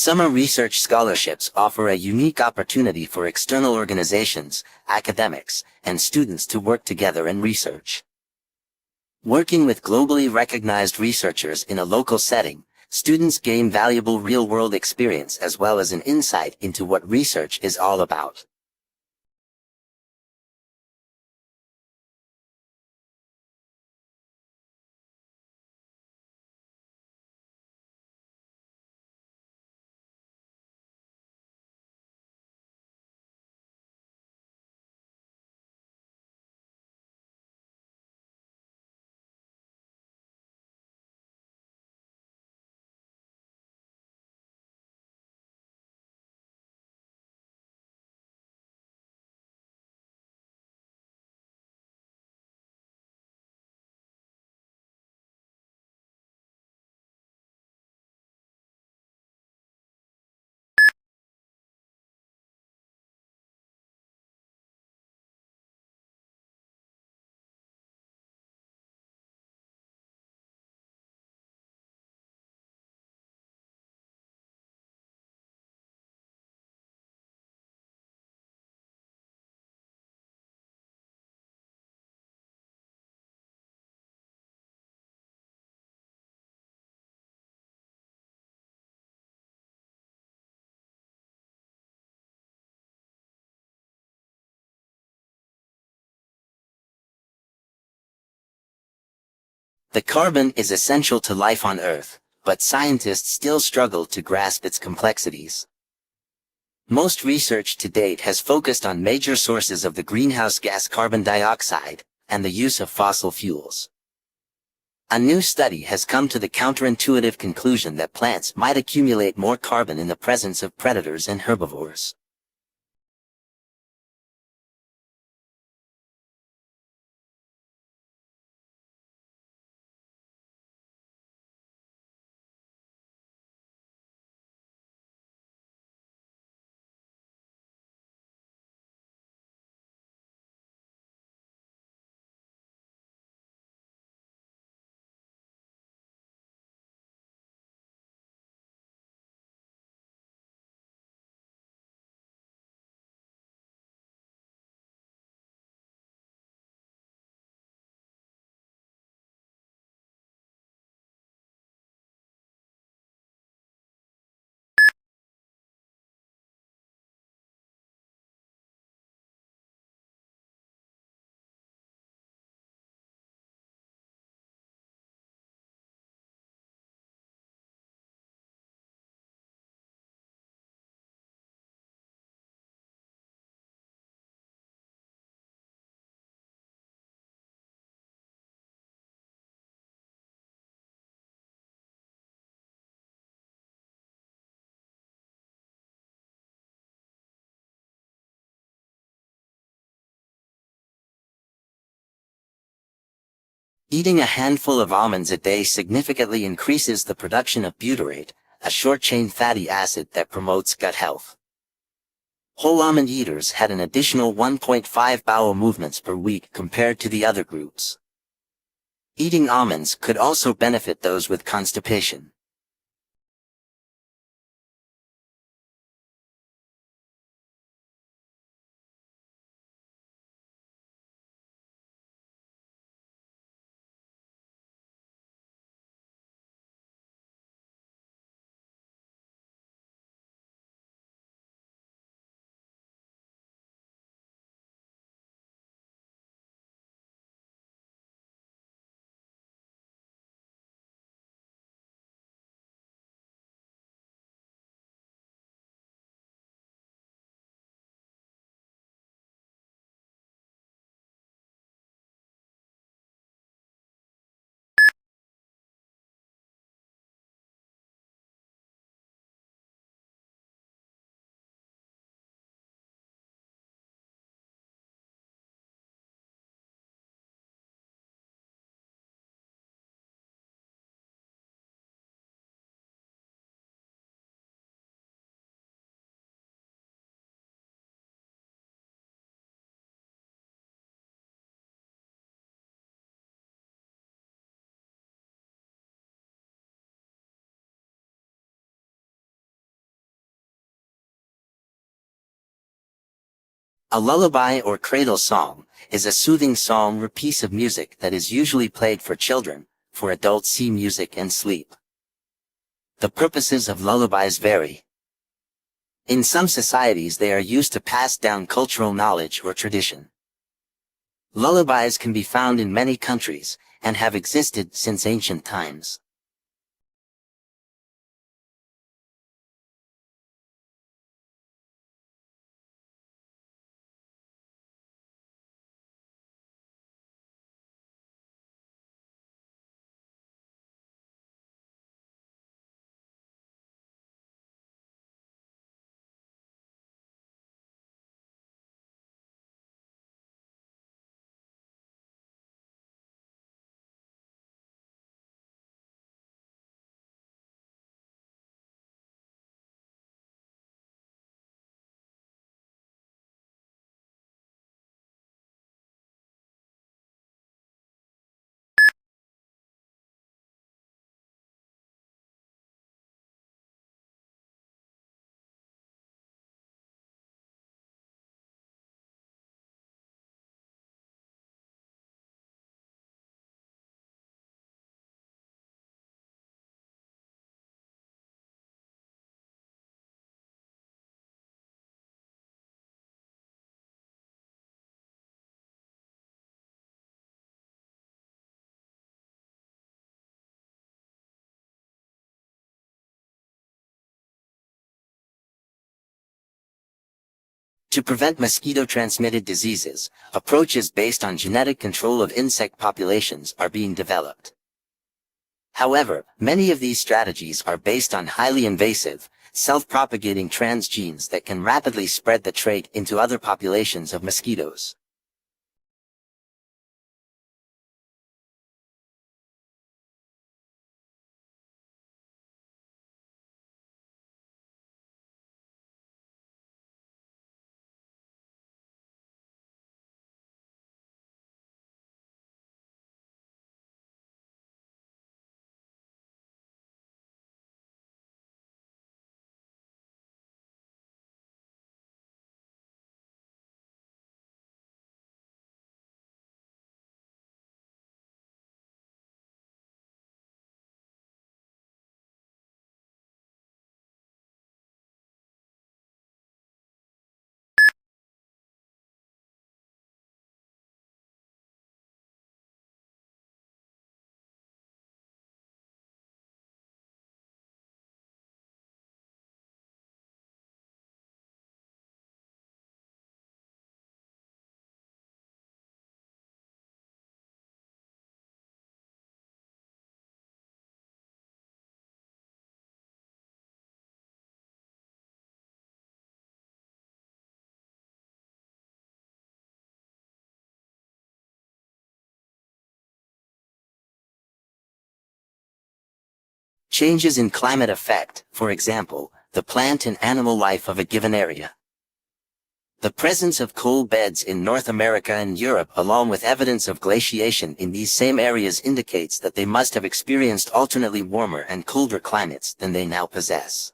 Summer research scholarships offer a unique opportunity for external organizations, academics, and students to work together in research. Working with globally recognized researchers in a local setting, students gain valuable real-world experience as well as an insight into what research is all about. The carbon is essential to life on Earth, but scientists still struggle to grasp its complexities. Most research to date has focused on major sources of the greenhouse gas carbon dioxide, and the use of fossil fuels. A new study has come to the counterintuitive conclusion that plants might accumulate more carbon in the presence of predators and herbivores. Eating a handful of almonds a day significantly increases the production of butyrate, a short-chain fatty acid that promotes gut health. Whole almond eaters had an additional 1.5 bowel movements per week compared to the other groups. Eating almonds could also benefit those with constipation. A lullaby or cradle song is a soothing song or piece of music that is usually played for children. For adults, see music and sleep. The purposes of lullabies vary. In some societies, they are used to pass down cultural knowledge or tradition. Lullabies can be found in many countries and have existed since ancient times. To prevent mosquito-transmitted diseases, approaches based on genetic control of insect populations are being developed. However, many of these strategies are based on highly invasive, self-propagating transgenes that can rapidly spread the trait into other populations of mosquitoes. Changes in climate affect, for example, the plant and animal life of a given area. The presence of cold beds in North America and Europe, along with evidence of glaciation in these same areas, indicates that they must have experienced alternately warmer and colder climates than they now possess.